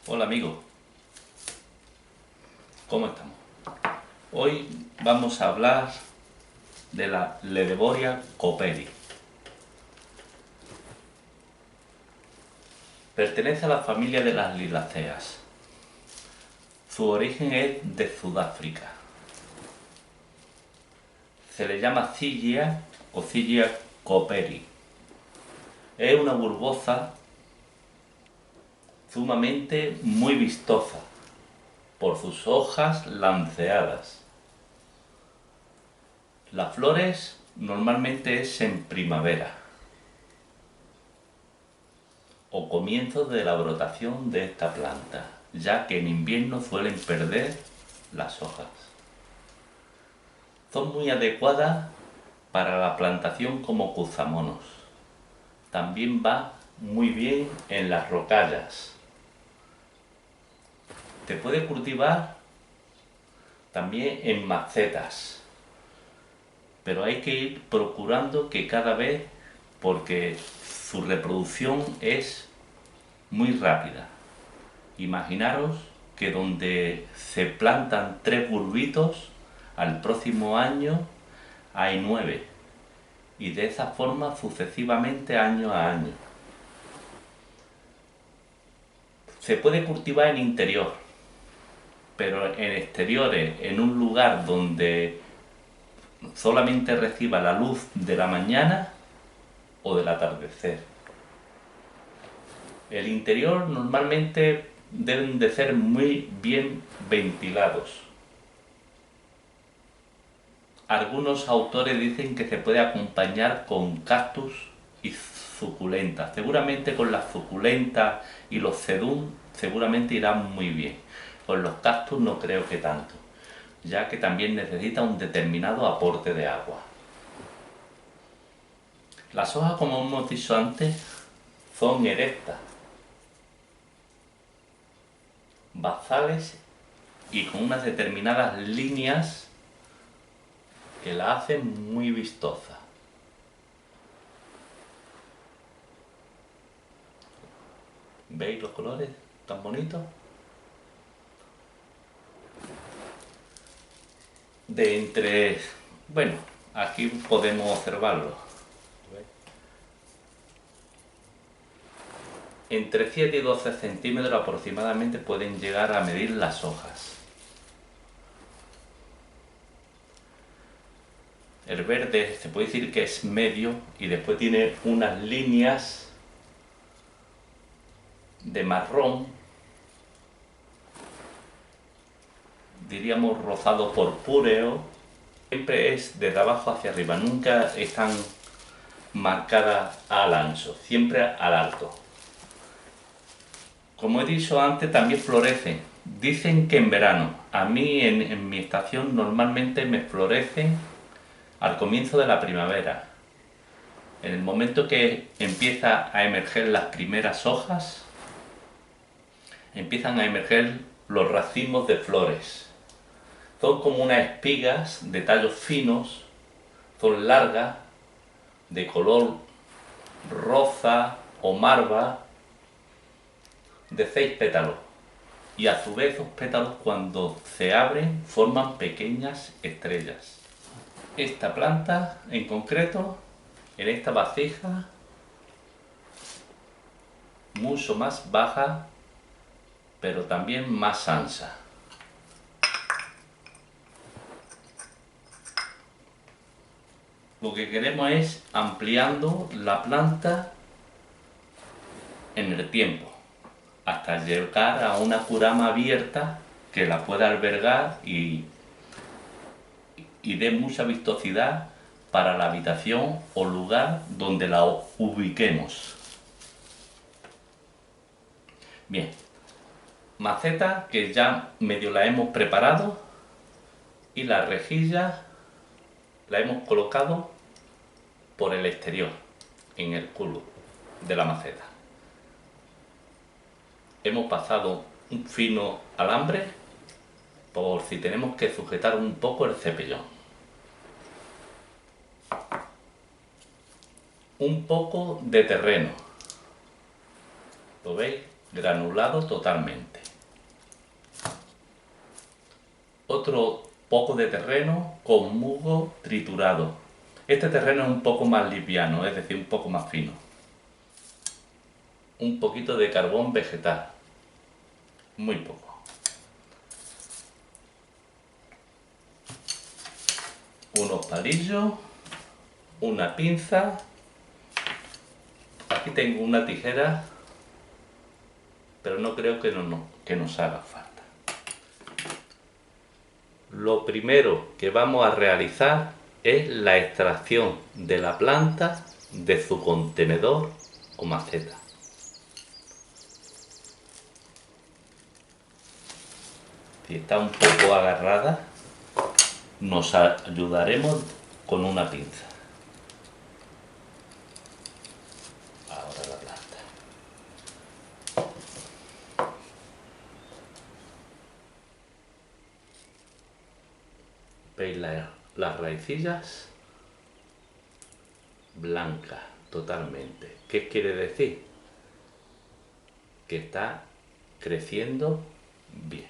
Hola amigos, ¿cómo estamos? Hoy vamos a hablar de la Ledeboria cooperi. Pertenece a la familia de las liliáceas. Su origen es de Sudáfrica. Se le llama Zillia o Zillia cooperi. Es una bulbosa sumamente muy vistosa por sus hojas lanceadas. Las flores normalmente es en primavera o comienzos de la brotación de esta planta, ya que en invierno suelen perder las hojas. Son muy adecuadas para la plantación como cuzamonos. También va muy bien en las rocallas. Se puede cultivar también en macetas, pero hay que ir procurando que cada vez, porque su reproducción es muy rápida. Imaginaros que donde se plantan 3 bulbitos, al próximo año hay 9, y de esa forma sucesivamente año a año. Se puede cultivar en interior, pero en exteriores, en un lugar donde solamente reciba la luz de la mañana o del atardecer. El interior normalmente deben de ser muy bien ventilados. Algunos autores dicen que se puede acompañar con cactus y suculentas. Seguramente con las suculentas y los sedum seguramente irán muy bien. Con los cactus no creo que tanto, ya que también necesita un determinado aporte de agua. Las hojas, como hemos dicho antes, son erectas, basales y con unas determinadas líneas que la hacen muy vistosa. ¿Veis los colores tan bonitos? Bueno, aquí podemos observarlo. Entre 7 y 12 centímetros aproximadamente pueden llegar a medir las hojas. El verde se puede decir que es medio y después tiene unas líneas de marrón, diríamos rosado purpúreo. Siempre es desde abajo hacia arriba, nunca están marcadas al ancho, siempre al alto. Como he dicho antes, también florecen. Dicen que en verano. A mí en mi estación normalmente me florecen al comienzo de la primavera. En el momento que empieza a emerger las primeras hojas, empiezan a emerger los racimos de flores. Son como unas espigas de tallos finos, son largas, de color rosa o marva, de 6 pétalos. Y a su vez esos pétalos, cuando se abren, forman pequeñas estrellas. Esta planta en concreto, en esta vasija, mucho más baja, pero también más ancha. Lo que queremos es ampliando la planta en el tiempo, hasta llegar a una curama abierta que la pueda albergar y dé mucha vistosidad para la habitación o lugar donde la ubiquemos. Bien, maceta que ya medio la hemos preparado y la rejilla la hemos colocado por el exterior, en el culo de la maceta. Hemos pasado un fino alambre por si tenemos que sujetar un poco el cepillón. Un poco de terreno. ¿Lo veis? granulado totalmente. Otro poco de terreno con musgo triturado. Este terreno es un poco más liviano, es decir, un poco más fino. Un poquito de carbón vegetal, muy poco. Unos palillos, una pinza. Aquí tengo una tijera, pero no creo que nos haga falta. Lo primero que vamos a realizar es la extracción de la planta de su contenedor o maceta. Si está un poco agarrada, nos ayudaremos con una pinza. Ahora la planta. ¿Veis las raicillas? Blancas, totalmente. ¿Qué quiere decir? Que está creciendo bien.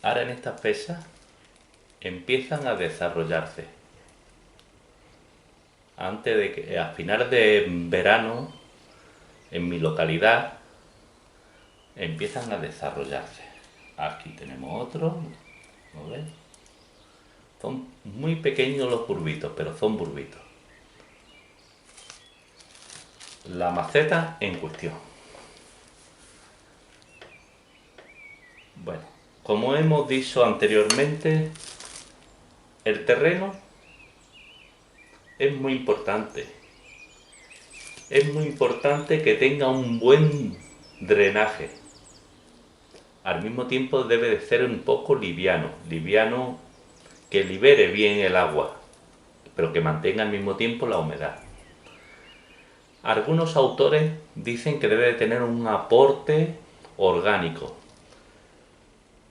Ahora en estas pesas empiezan a desarrollarse. Antes de que a finales de verano, en mi localidad, empiezan a desarrollarse. Aquí tenemos otro, ¿lo ves? Son muy pequeños los burbitos, pero son burbitos. La maceta en cuestión. Bueno, como hemos dicho anteriormente, el terreno es muy importante. Es muy importante que tenga un buen drenaje. Al mismo tiempo debe de ser un poco liviano, que libere bien el agua, pero que mantenga al mismo tiempo la humedad. Algunos autores dicen que debe de tener un aporte orgánico.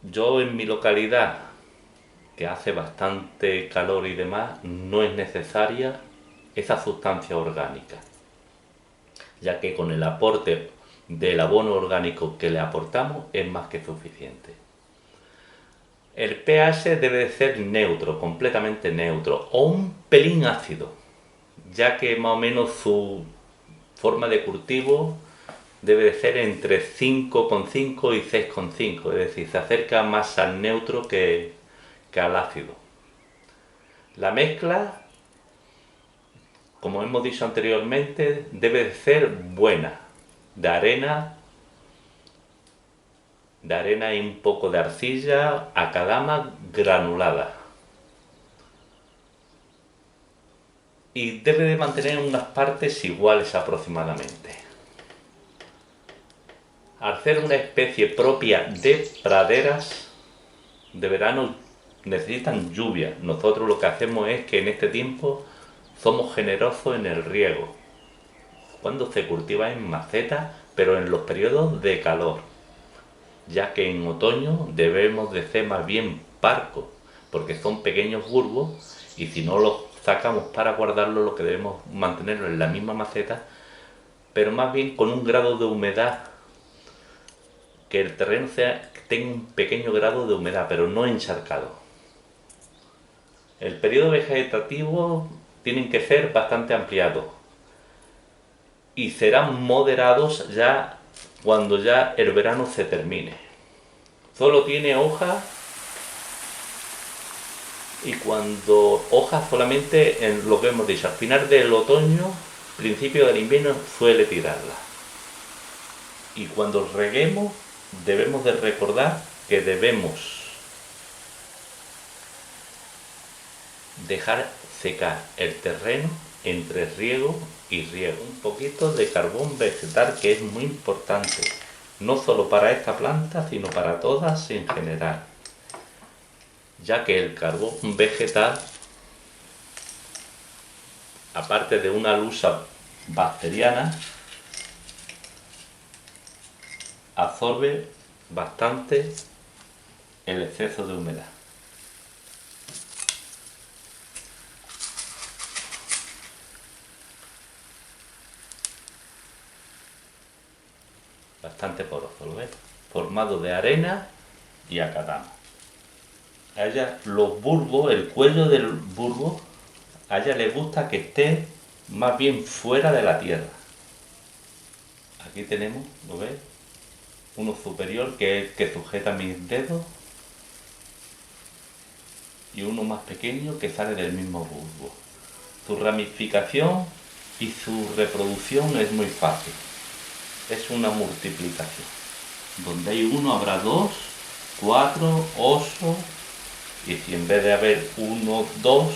Yo en mi localidad, que hace bastante calor y demás, no es necesaria esa sustancia orgánica, ya que con el aporte del abono orgánico que le aportamos es más que suficiente. El pH debe de ser neutro, completamente neutro, o un pelín ácido, ya que más o menos su forma de cultivo debe de ser entre 5,5 y 6,5, es decir, se acerca más al neutro que al ácido. La mezcla, como hemos dicho anteriormente, debe de ser buena, de arena y un poco de arcilla, acadama granulada. Y debe de mantener unas partes iguales aproximadamente. Al ser una especie propia de praderas, de verano necesitan lluvia. Nosotros lo que hacemos es que en este tiempo somos generosos en el riego, cuando se cultiva en maceta, pero en los periodos de calor, ya que en otoño debemos de ser más bien parcos, porque son pequeños bulbos y si no los sacamos para guardarlos, lo que debemos mantenerlo en la misma maceta, pero más bien con un grado de humedad, que el terreno tenga un pequeño grado de humedad, pero no encharcado. El periodo vegetativo tienen que ser bastante ampliados y serán moderados ya cuando ya el verano se termine. Solo tiene hojas y cuando hojas solamente en lo que hemos dicho, al final del otoño, principio del invierno suele tirarla. Y cuando reguemos debemos de recordar que debemos dejar secar el terreno entre riego y riego. Un poquito de carbón vegetal, que es muy importante, no solo para esta planta, sino para todas en general, ya que el carbón vegetal, aparte de una lusa bacteriana, absorbe bastante el exceso de humedad. bastante poroso, ¿lo ves? Formado de arena y acatama. A ella los bulbos, el cuello del bulbo, a ella le gusta que esté más bien fuera de la tierra. Aquí tenemos, ¿lo ves? Uno superior que es el que sujeta mis dedos y uno más pequeño que sale del mismo bulbo. Su ramificación y su reproducción es muy fácil. Es una multiplicación. Donde hay uno habrá 2, 4, 8, y si en vez de haber 1, 2,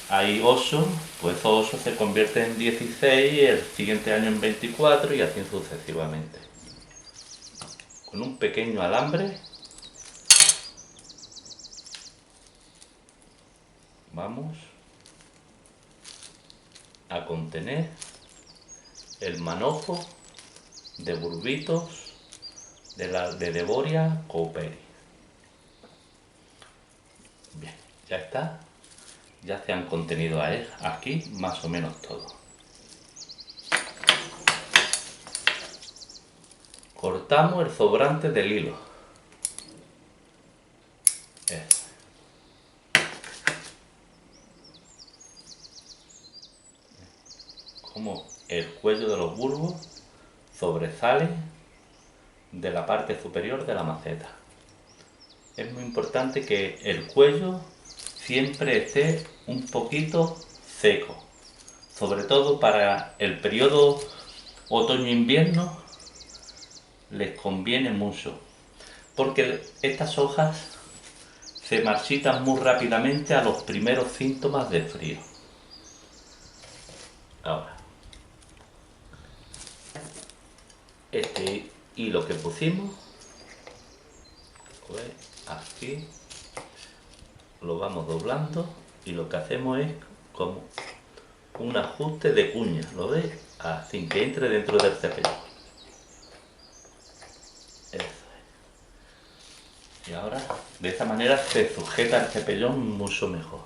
hay 8, pues esos 8 se convierten en 16, el siguiente año en 24 y así sucesivamente. Con un pequeño alambre vamos a contener el manojo de bulbitos de Devoria cooperi. Bien, ya está. Ya se han contenido aquí más o menos todo. Cortamos el sobrante del hilo. Eso. Como el cuello de los bulbos sobresale de la parte superior de la maceta. Es muy importante que el cuello siempre esté un poquito seco, sobre todo para el periodo otoño-invierno les conviene mucho, porque estas hojas se marchitan muy rápidamente a los primeros síntomas de frío. Ahora, este hilo que pusimos, pues aquí lo vamos doblando y lo que hacemos es como un ajuste de cuña, ¿lo ves? Así que entre dentro del cepillón. Eso es. Y ahora de esta manera se sujeta el cepillón mucho mejor.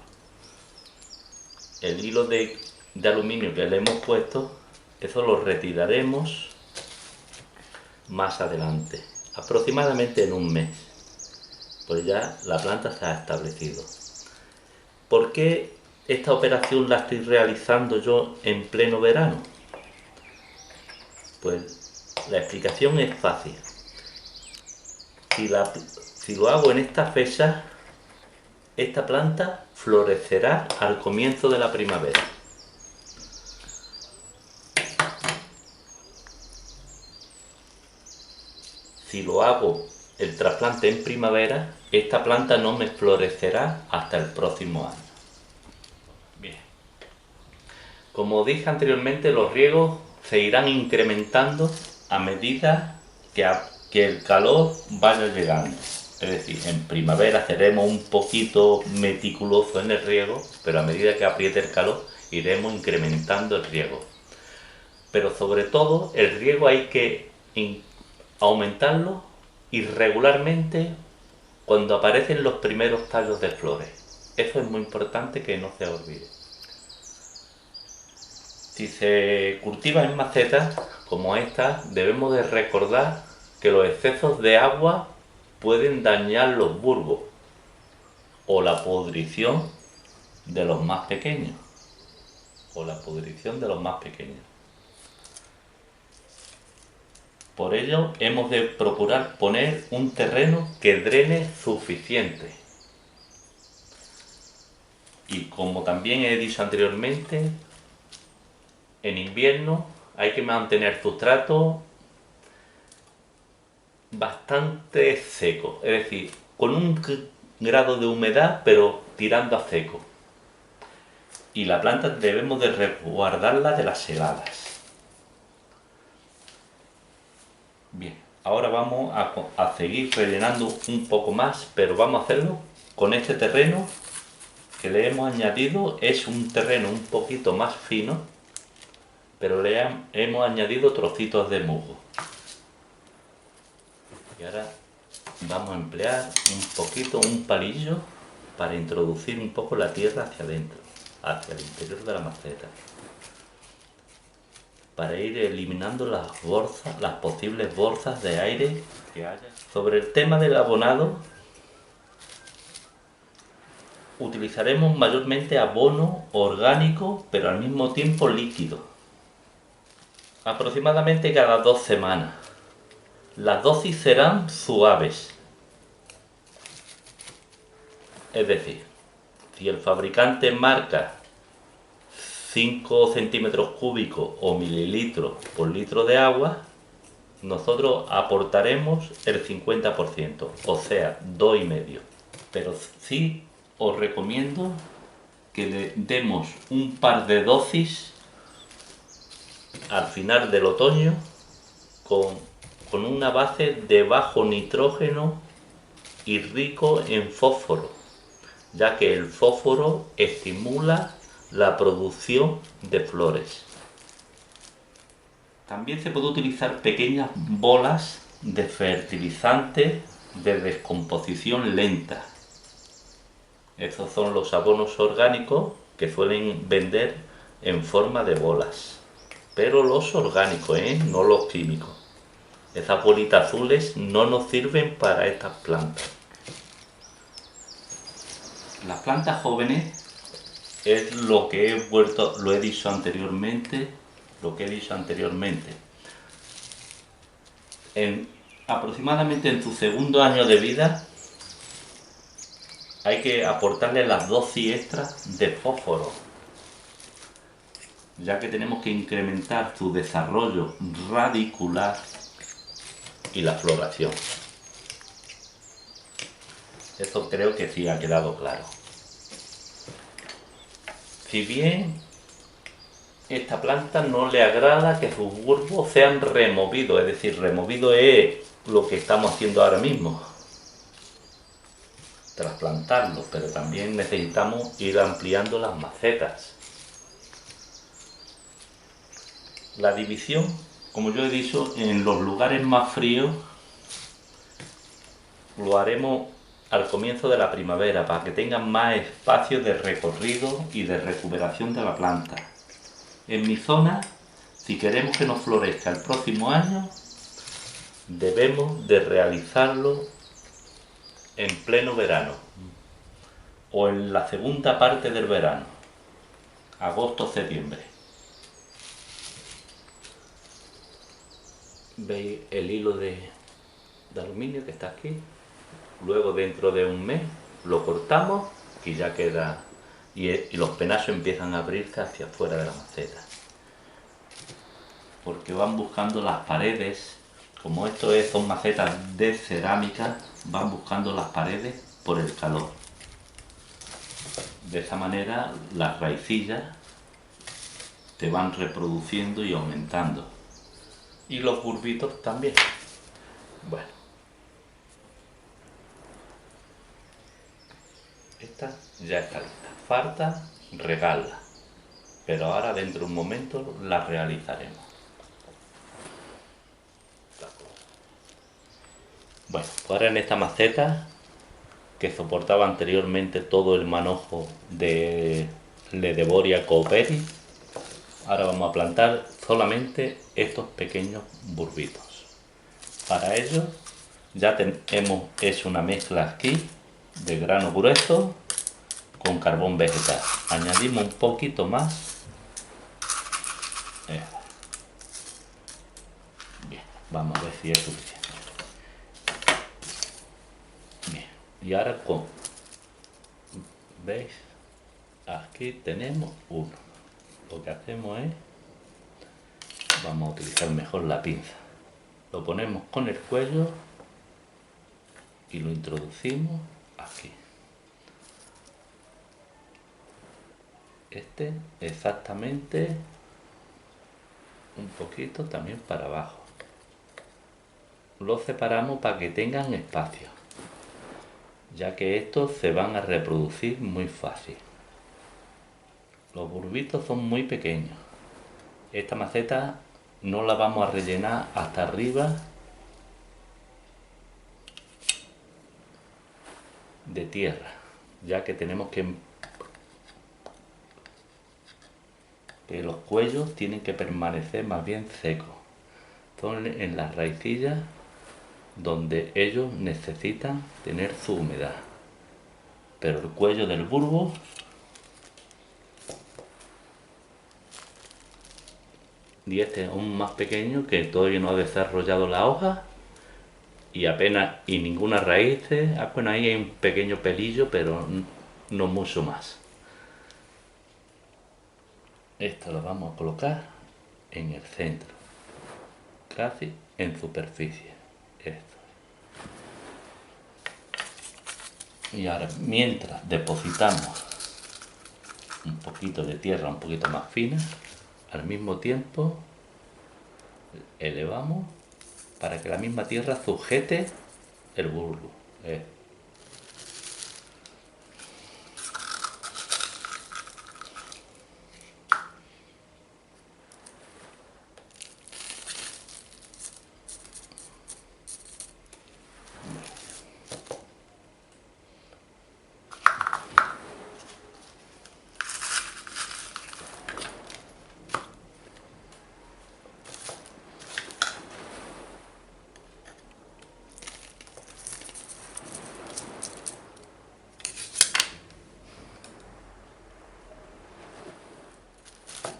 El hilo de aluminio que le hemos puesto, eso lo retiraremos más adelante, aproximadamente en un mes, pues ya la planta se ha establecido. ¿Por qué esta operación la estoy realizando yo en pleno verano? Pues la explicación es fácil. Si lo hago en esta fecha, esta planta florecerá al comienzo de la primavera. Si lo hago el trasplante en primavera, esta planta no me florecerá hasta el próximo año. Bien. Como dije anteriormente, los riegos se irán incrementando a medida que el calor vaya llegando. Es decir, en primavera seremos un poquito meticulosos en el riego, pero a medida que apriete el calor iremos incrementando el riego. Pero sobre todo el riego hay que aumentarlo irregularmente cuando aparecen los primeros tallos de flores. Eso es muy importante que no se olvide. Si se cultiva en macetas como esta, debemos de recordar que los excesos de agua pueden dañar los bulbos o la pudrición de los más pequeños. Por ello, hemos de procurar poner un terreno que drene suficiente. Y como también he dicho anteriormente, en invierno hay que mantener sustrato bastante seco, es decir, con un grado de humedad, pero tirando a seco. Y la planta debemos de resguardarla de las heladas. Bien, ahora vamos a seguir rellenando un poco más, pero vamos a hacerlo con este terreno que le hemos añadido. Es un terreno un poquito más fino, pero le hemos añadido trocitos de musgo. Y ahora vamos a emplear un palillo para introducir un poco la tierra hacia adentro, hacia el interior de la maceta. para ir eliminando las posibles bolsas de aire que haya. Sobre el tema del abonado, utilizaremos mayormente abono orgánico, pero al mismo tiempo líquido, aproximadamente cada 2 semanas. Las dosis serán suaves, es decir, si el fabricante marca 5 centímetros cúbicos o mililitros por litro de agua, nosotros aportaremos el 50%, o sea, 2,5. Pero sí os recomiendo que le demos un par de dosis al final del otoño con una base de bajo nitrógeno y rico en fósforo, ya que el fósforo estimula la producción de flores. También se puede utilizar pequeñas bolas de fertilizante de descomposición lenta. Estos son los abonos orgánicos que suelen vender en forma de bolas. Pero los orgánicos, no los químicos. Esas bolitas azules no nos sirven para estas plantas. Las plantas jóvenes es lo que lo he dicho anteriormente, aproximadamente en tu segundo año de vida hay que aportarle las dosis extras de fósforo, ya que tenemos que incrementar su desarrollo radicular y la floración. Eso creo que sí ha quedado claro. Si bien esta planta no le agrada que sus bulbos sean removidos, es decir, removido es lo que estamos haciendo ahora mismo, trasplantarlos, pero también necesitamos ir ampliando las macetas. La división, como yo he dicho, en los lugares más fríos lo haremos al comienzo de la primavera para que tengan más espacio de recorrido y de recuperación de la planta. En mi zona, si queremos que nos florezca el próximo año, debemos de realizarlo en pleno verano o en la segunda parte del verano, agosto-septiembre. ¿Veis el hilo de aluminio que está aquí? Luego dentro de un mes lo cortamos y ya queda, y los penachos empiezan a abrirse hacia afuera de la maceta, porque van buscando las paredes. Como esto son macetas de cerámica, van buscando las paredes por el calor. De esa manera las raicillas te van reproduciendo y aumentando, y los bulbitos también. Bueno, esta ya está lista. Falta regarla, pero ahora dentro de un momento la realizaremos. Bueno, pues ahora en esta maceta que soportaba anteriormente todo el manojo de Ledeboria cooperis, ahora vamos a plantar solamente estos pequeños bulbitos. Para ello ya hemos hecho una mezcla aquí de grano grueso con carbón vegetal. Añadimos un poquito más. Bien, vamos a ver si es suficiente. Bien, y ahora ¿veis? Aquí tenemos uno. Lo que hacemos es, vamos a utilizar mejor la pinza. Lo ponemos con el cuello y lo introducimos aquí. Este exactamente un poquito también para abajo. Lo separamos para que tengan espacio, ya que estos se van a reproducir muy fácil. Los bulbitos son muy pequeños. Esta maceta no la vamos a rellenar hasta arriba de tierra, ya que tenemos que que los cuellos tienen que permanecer más bien secos. Son en las raicillas donde ellos necesitan tener su humedad. Pero el cuello del bulbo y este es aún más pequeño, que todavía no ha desarrollado la hoja y apenas y ninguna raíz. Bueno, ahí hay un pequeño pelillo, pero no mucho más. Esto lo vamos a colocar en el centro, casi en superficie. Esto. Y ahora, mientras depositamos un poquito de tierra un poquito más fina, al mismo tiempo elevamos para que la misma tierra sujete el bulbo.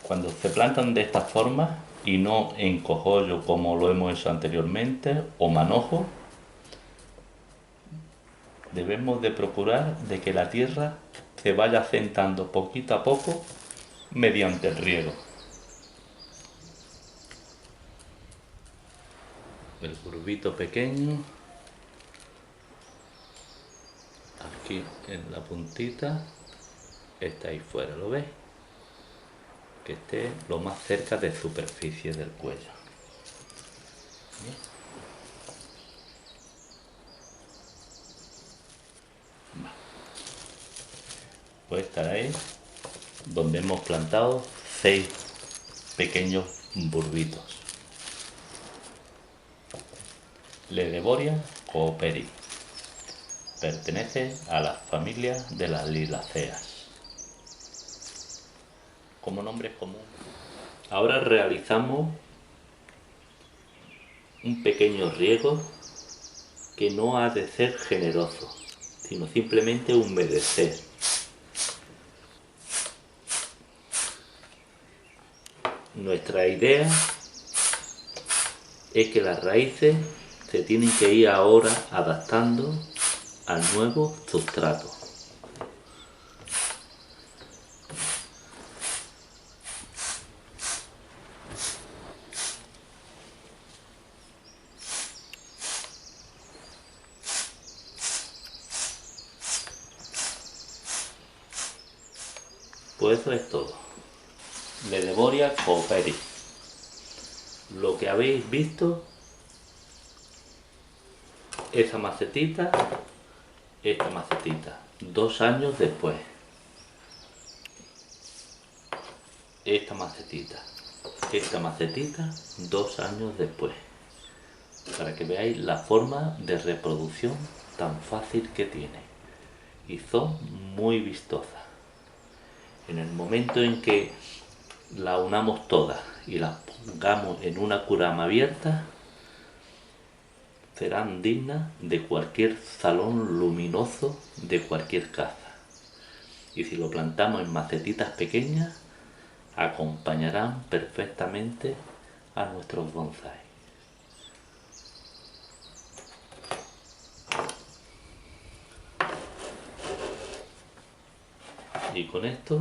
Cuando se plantan de esta forma y no en cogollo como lo hemos hecho anteriormente o manojo, debemos de procurar de que la tierra se vaya asentando poquito a poco mediante el riego. El bulbito pequeño, aquí en la puntita, está ahí fuera, ¿lo veis? Que esté lo más cerca de superficie del cuello. ¿Bien? Pues esta es donde hemos plantado 6 pequeños bulbitos. Ledeboria cooperi. Pertenece a la familia de las liliáceas. Como nombre común. Ahora realizamos un pequeño riego que no ha de ser generoso, sino simplemente humedecer. Nuestra idea es que las raíces se tienen que ir ahora adaptando al nuevo sustrato. Pues eso es todo. Ledeboria cooperi. Lo que habéis visto, esta macetita, 2 años después. Esta macetita, 2 años después. Para que veáis la forma de reproducción tan fácil que tiene. Y son muy vistosas. En el momento en que la unamos todas y las pongamos en una curama abierta, serán dignas de cualquier salón luminoso de cualquier casa. Y si lo plantamos en macetitas pequeñas, acompañarán perfectamente a nuestros bonsái. Y con esto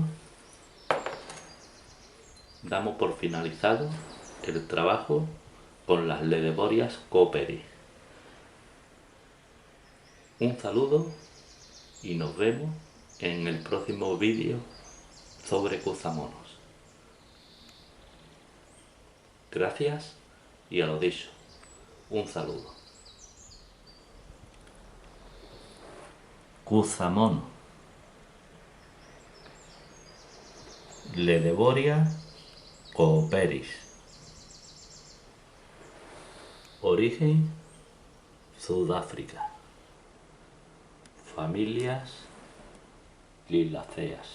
damos por finalizado el trabajo con las Ledeborias cooperi. Un saludo y nos vemos en el próximo vídeo sobre cuzamonos. Gracias y a lo dicho, un saludo. Cuzamono. Ledeboria cooperis. Origen Sudáfrica. Familias liliáceas.